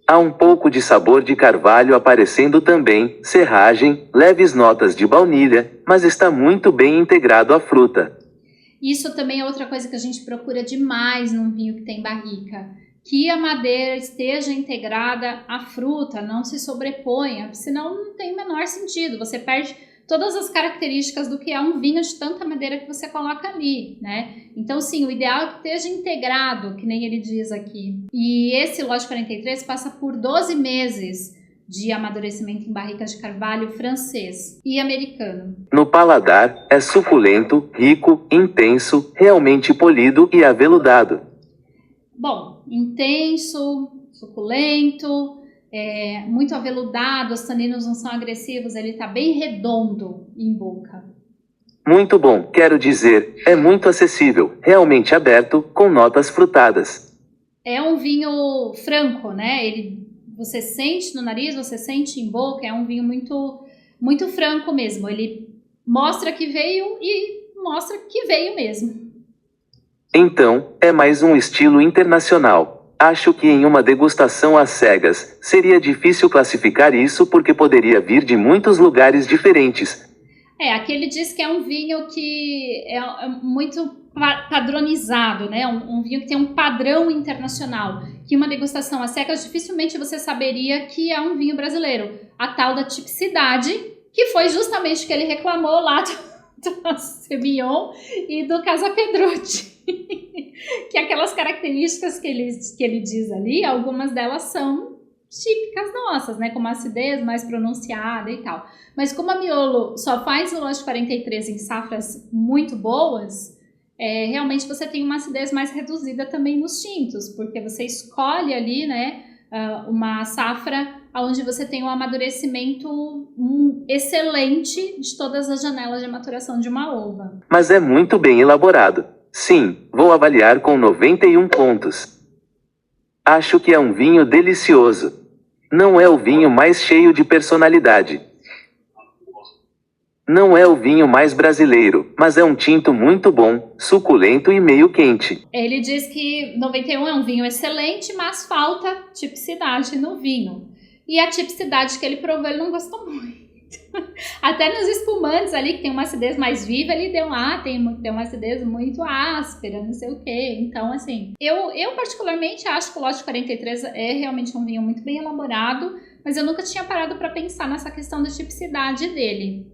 Há um pouco de sabor de carvalho aparecendo também, serragem, leves notas de baunilha, mas está muito bem integrado à fruta. Isso também é outra coisa que a gente procura demais num vinho que tem barrica. Que a madeira esteja integrada à fruta, não se sobreponha, senão não tem o menor sentido. Você perde todas as características do que é um vinho de tanta madeira que você coloca ali, né? Então, sim, o ideal é que esteja integrado, que nem ele diz aqui. E esse lote 43 passa por 12 meses de amadurecimento em barricas de carvalho francês e americano. No paladar, é suculento, rico, intenso, realmente polido e aveludado. Bom, intenso, suculento, muito aveludado, os taninos não são agressivos, ele tá bem redondo em boca. Muito bom, quero dizer, é muito acessível, realmente aberto, com notas frutadas. É um vinho franco, né? Você sente no nariz, você sente em boca, é um vinho muito, muito franco mesmo. Ele mostra que veio e mostra que veio mesmo. Então, é mais um estilo internacional. Acho que em uma degustação às cegas, seria difícil classificar isso porque poderia vir de muitos lugares diferentes. Aqui ele diz que é um vinho que é muito padronizado, né? Um vinho que tem um padrão internacional. Que uma degustação às cegas, dificilmente você saberia que é um vinho brasileiro. A tal da tipicidade, que foi justamente o que ele reclamou lá do Semillon e do Casa Pedrucci. Que aquelas características que ele diz ali, algumas delas são típicas nossas, né? Como a acidez mais pronunciada e tal. Mas como a Miolo só faz o lote 43 em safras muito boas, realmente você tem uma acidez mais reduzida também nos tintos, porque você escolhe ali, né, uma safra onde você tem um amadurecimento excelente de todas as janelas de maturação de uma uva. Mas é muito bem elaborado. Sim, vou avaliar com 91 pontos. Acho que é um vinho delicioso. Não é o vinho mais cheio de personalidade. Não é o vinho mais brasileiro, mas é um tinto muito bom, suculento e meio quente. Ele diz que 91 é um vinho excelente, mas falta tipicidade no vinho. E a tipicidade que ele provou, ele não gostou muito. Até nos espumantes ali, que tem uma acidez mais viva, ele deu tem uma acidez muito áspera, não sei o quê. Então, assim, eu particularmente acho que o Lote 43 é realmente um vinho muito bem elaborado, mas eu nunca tinha parado para pensar nessa questão da tipicidade dele.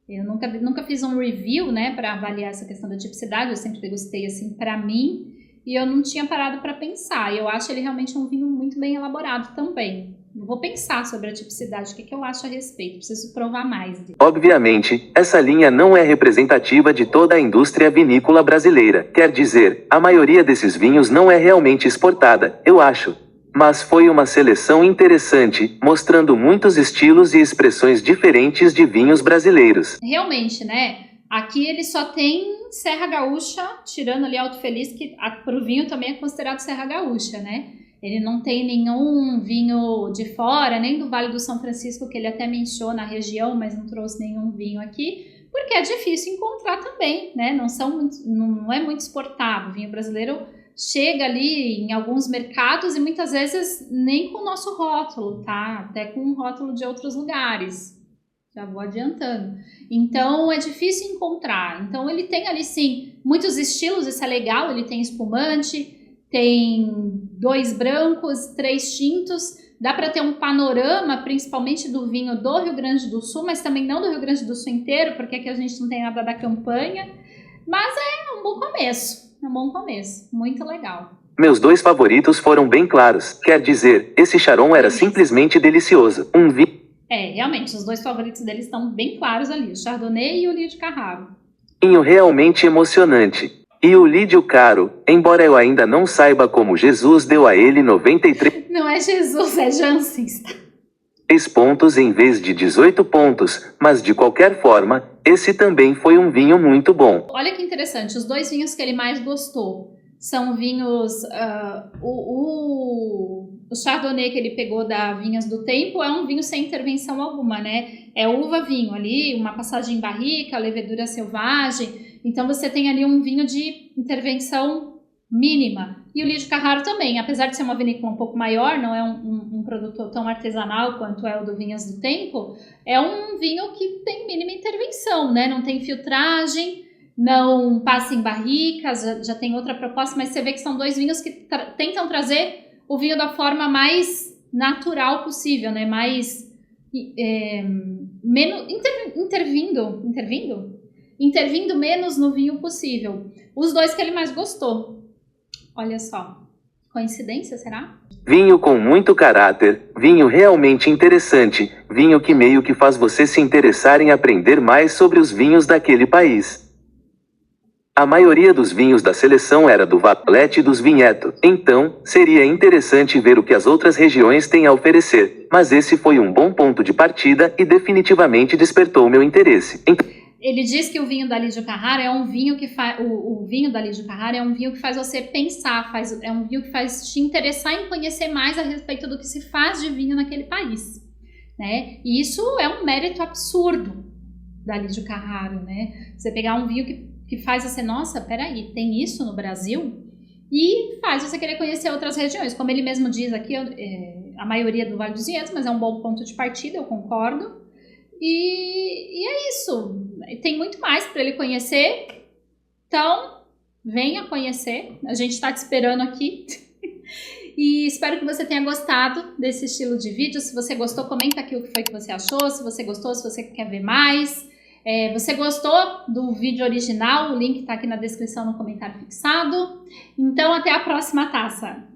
Eu nunca fiz um review, né, para avaliar essa questão da tipicidade, eu sempre degustei assim para mim, e eu não tinha parado para pensar. Eu acho ele realmente um vinho muito bem elaborado também. Eu vou pensar sobre a tipicidade, o que eu acho a respeito, preciso provar mais dele. Obviamente, essa linha não é representativa de toda a indústria vinícola brasileira. Quer dizer, a maioria desses vinhos não é realmente exportada, eu acho. Mas foi uma seleção interessante, mostrando muitos estilos e expressões diferentes de vinhos brasileiros. Realmente, né? Aqui ele só tem Serra Gaúcha, tirando ali Alto Feliz, que pro vinho também é considerado Serra Gaúcha, né? Ele não tem nenhum vinho de fora, nem do Vale do São Francisco, que ele até menciona a região, mas não trouxe nenhum vinho aqui, porque é difícil encontrar também, né? Não é muito exportado. O vinho brasileiro chega ali em alguns mercados e muitas vezes nem com o nosso rótulo, tá? Até com um rótulo de outros lugares. Já vou adiantando. Então é difícil encontrar. Então ele tem ali sim muitos estilos, isso é legal. Ele tem espumante, tem 2 brancos, 3 tintos. Dá para ter um panorama, principalmente do vinho do Rio Grande do Sul, mas também não do Rio Grande do Sul inteiro, porque aqui a gente não tem nada da campanha. Mas é um bom começo. É um bom começo, muito legal. Meus 2 favoritos foram bem claros, quer dizer, esse Charon era simplesmente delicioso. Realmente, os 2 favoritos deles estão bem claros ali, o Chardonnay e o Lídio Carraro. Vinho realmente emocionante. E o Lídio Caro, embora eu ainda não saiba como Jesus deu a ele 93... Não é Jesus, é Jansen. 3 pontos em vez de 18 pontos, mas de qualquer forma, esse também foi um vinho muito bom. Olha que interessante, os 2 vinhos que ele mais gostou são vinhos... o Chardonnay que ele pegou da Vinhas do Tempo é um vinho sem intervenção alguma, né? É uva-vinho ali, uma passagem em barrica, levedura selvagem. Então você tem ali um vinho de intervenção mínima. E o Lídio Carraro também, apesar de ser uma vinícola um pouco maior, não é um produtor tão artesanal quanto é o do Vinhas do Tempo, é um vinho que tem mínima intervenção, né? Não tem filtragem, não passa em barricas, já tem outra proposta, mas você vê que são 2 vinhos que tentam trazer o vinho da forma mais natural possível, né? Mais menos intervindo menos no vinho possível. Os 2 que ele mais gostou. Olha só, coincidência, será? Vinho com muito caráter, vinho realmente interessante, vinho que meio que faz você se interessar em aprender mais sobre os vinhos daquele país. A maioria dos vinhos da seleção era do Valete dos Vinhedo, então, seria interessante ver o que as outras regiões têm a oferecer, mas esse foi um bom ponto de partida e definitivamente despertou meu interesse. Ele diz que o vinho da Lídio Carraro é um vinho que o vinho da Lídio Carraro é um vinho que faz você pensar, é um vinho que faz te interessar em conhecer mais a respeito do que se faz de vinho naquele país, né? E isso é um mérito absurdo da Lídio Carraro, né? Você pegar um vinho que faz você, nossa, peraí, tem isso no Brasil? E faz você querer conhecer outras regiões. Como ele mesmo diz aqui, a maioria do Vale dos Vinhedos, mas é um bom ponto de partida, eu concordo. E é isso. Tem muito mais para ele conhecer. Então, venha conhecer. A gente está te esperando aqui. E espero que você tenha gostado desse estilo de vídeo. Se você gostou, comenta aqui o que foi que você achou. Se você gostou, se você quer ver mais. Você gostou do vídeo original? O link está aqui na descrição no comentário fixado. Então, até a próxima taça.